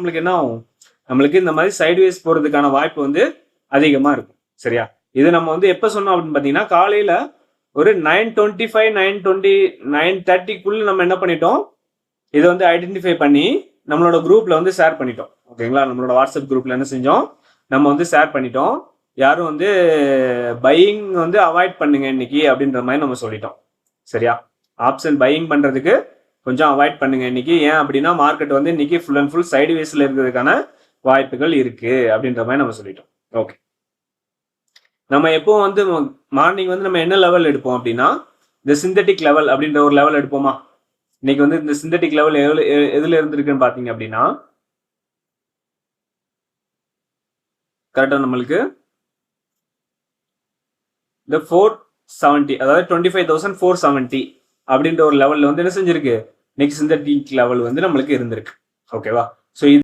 நம்மளுக்கு என்ன ஆகும், நம்மளுக்கு இந்த மாதிரி சைட்வேஸ் போறதுக்கான வாய்ப்பு வந்து அதிகமா இருக்கும். சரியா? இது நம்ம வந்து எப்ப சொன்னோம் அப்படின்னு பாத்தீங்கன்னா, காலையில ஒரு 9:25 9:30க்குள்ள நம்ம என்ன பண்ணிட்டோம், இதை வந்து ஐடென்டிஃபை பண்ணி நம்மளோட குரூப்ல வந்து ஷேர் பண்ணிட்டோம். ஓகேங்களா? நம்மளோட வாட்ஸ்அப் குரூப்ல என்ன செஞ்சோம், நம்ம வந்து ஷேர் பண்ணிட்டோம். யாரும் வந்து பையிங் வந்து அவாய்ட் பண்ணுங்க இன்னைக்கு அப்படின்ற மாதிரி நம்ம சொல்லிட்டோம். சரியா? ஆப்ஷன் பையிங் பண்றதுக்கு கொஞ்சம் அவாய்ட் பண்ணுங்க இன்னைக்கு. ஏன் அப்படின்னா மார்க்கெட் வந்து இன்னைக்கு ஃபுல் அண்ட் ஃபுல் சைடுவேஸ்ல இருக்கிறதுக்கான வாய்ப்புகள் இருக்கு அப்படின்ற மாதிரி நம்ம சொல்லிட்டோம். ஓகே, நம்ம எப்போ வந்து மார்னிங் வந்து நம்ம என்ன லெவல் எடுப்போம் அப்படின்னா, இந்த சிந்தட்டிக் லெவல் அப்படின்ற ஒரு லெவல் எடுப்போமா? இன்னைக்கு வந்து இந்த சிந்தட்டிக் லெவல் எதுல இருந்திருக்குன்னு பாத்தீங்க அப்படின்னா, கரெக்டா நம்மளுக்கு இந்த 470, அதாவது 25,470 அப்படின்ற ஒரு லெவல்ல வந்து என்ன செஞ்சிருக்கு, இன்னைக்கு சிந்தட்டிக் லெவல் வந்து நம்மளுக்கு இருந்திருக்கு. ஓகேவா? ஸோ